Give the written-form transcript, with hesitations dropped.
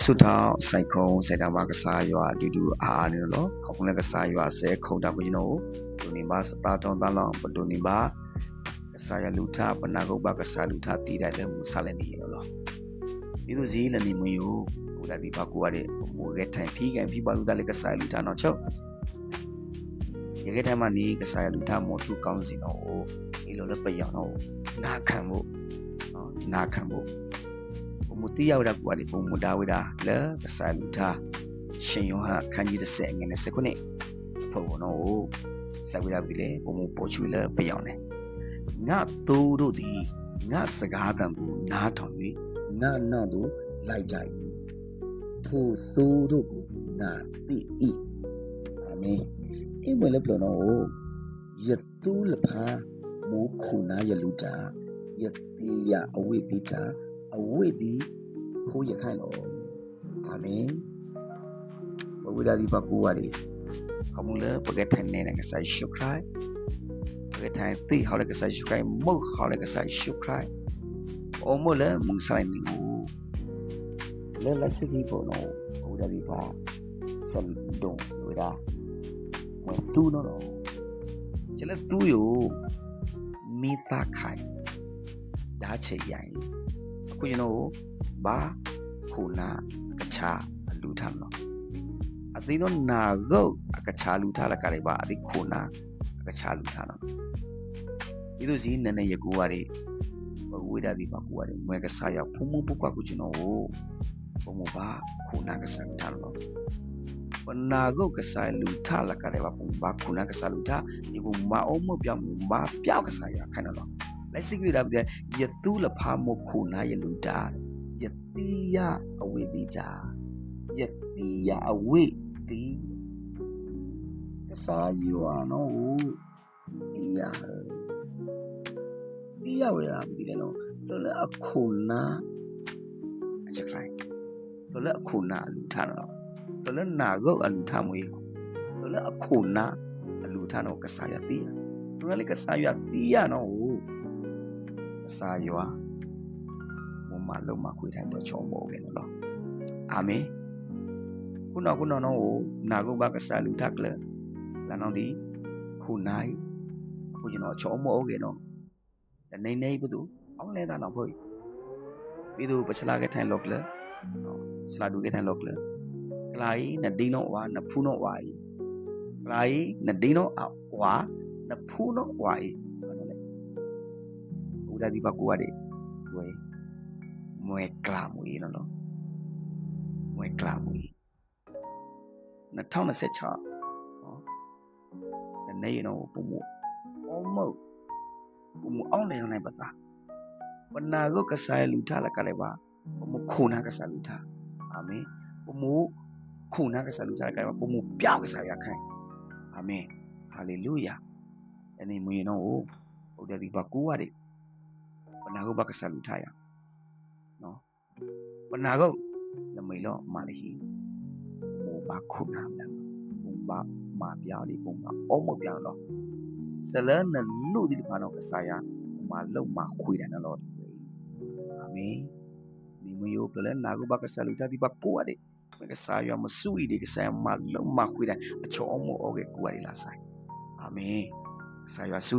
สุดท้ายใส่คงใส่ดาวกษายว่าดูนี่เนาะเขาคงเลยกษายว่าเสกคงดาวกินโอ้ตัวนี้บ้าสตาร์ทตลอดตัวนี้บ้ากษายลุท่าปนักบ้ากษายลุท่าตีได้เลยมุสลิมนี่เนาะนี่ตัวซีเลยนี่มืออยู่อุดาดีปากูว่าเด็กมัวเกตไทยพี่กันพี่บอลอุดาเลยกษายลุท่าเนาะเช่าอย่างเกตไทยมันนี่กษายลุท่าหมดทุกกองสิเนาะนี่เราเลยไปอย่างเนาะน่าขังบุน่าขังบุมุติยาวดากว่าดิมุดาวดาเลกษาลุท่าရှင်ယောဟခန်းကြီး30ငယ်နဲ့19နှစ်ဖို့နော်ဆက်ပြီးတော့ပြီလေပုံပေါ်ချူလဲပြောင်းတယ်ငါသူတို့ဒီငါစကားတန်ကိုနားထောင်၍ငါနောက်သို့လိုက်ကြ၏ထိုသူတို့ကိုငါသိ၏အာမင်အိမ်မလဲပြောနော်ယသူလဖာမိုးခုနာယလူတာယတိယအဝိပိတာအဝိတိခိုးရခိုင်လို့အာမင်ဘဝဒါဒီပါကူဝါရီခမူလေပကက်ထိုင်နေကစားရှုခရိုင်ပကက်ထိုင်တိဟောလည်းကစားရှုခရိုင်မုတ်ဟောလည်းကစားရှုခရိုင်အမလေမုန်ဆိုင်နီလဲလက်စကီပေါ်နော်ဘဝဒါဒီပါစန်ဒုံဝဒါဝဲတူနော်ကျလက်သူယိုမိသားခိုင်ဒါချေရိုင်အခုကျွန်တော်ဘာခုနာကချာလူထမ်းနော်အသိတော့နာကုတ်အကချာလူထားလကလေးပါအသိခုနာအကချာလူထားနော်ဒီလိုစီနည်းနည်းရကူဝါတွေဝိဒါဒီပါကူဝါတွေမွဲကစားရဖုံဖုံပုကွာကူကျွန်တော်ဘုံမပါခုနာကစားထားနော်ဘနာကုတ်ကစားလူထားလကလေးပါပုံပါခုနာကစားလူထားဒီကမအောင်မပြောင်းမပြောက်ကစားရခိုင်းနော်လက်စိကရတဲ့ယသူလဖာမခုနာရလူထားယတိယအဝိပိတာယတိယအဝိတိကစားယောနော်တိယဝေလာပြီလေနော်တော်လည်းအခုနာအချက်လိုက်တော်လည်းအခုနာအလူထားနော်တော်လည်းနာကုတ်အလူထားမွေးတော်လည်းအခုနာအလူထားနော်ကစားရတိယတော်လည်းကစားရတိယနော်ကစားယောမလုံးမခွေတိုင်းတော့ချုံမို့ပဲနော်အာမင်ခုနော်နာကုတ်ဘာကစားလူတက်လေလာနော်ဒီခုနိုင်အခုကျွန်တော်ချုံမို့ခဲ့နော်နေဘူးသူအောင်လဲတာတော့ဖို့ပြီးသူပချလာကထိုင်လော့ကလေစလာဒူကထိုင်လော့ကလေကလာဤနဒီနောဝါနဖူးနောဝါဤကလာဤနဒီနောဝါနဖူးနောဝါဤနော်လေဘူဒါဒီပါကူရတယ်ဝဲမွဲကလာမွေးနော်မွဲကလာမွေး2026နော်နေနော်ပုံမအောင်လဲနိုင်ပါသားဝနာကိုကစားလူထားလကလည်းပါပုံမခုနာကစားလူထားအာမင်ပုံမခုနာကစားလူထားလကလည်းပါပုံမပြောက်ကစားရခိုင်အာမင်ဟာလေလုယာအနေမွေနော်ဘုရားဒီပါကူရတယ်ဝနာကိုဘာကစားလူထားရနော်ဝနာကိုလမေလောမာလီပုံဘာခုနာမလားပုံဘာမာပြောင်းဒီပုံဘာအောမပြောင်းတော့စလန်နလူဒီဘာတော့ကစားရမာလုံးမခွေတယ်နော်အာမင်ဒီမယိုပလန်နာကိုဘာကစားလူထားဒီပါကိုရတယ်ကစားရမဆူဒီကစားမာလုံးမခွေတယ်အချောမောအောကေကိုရတယ်လာဆိုင်အာမင်ကစားရဆူ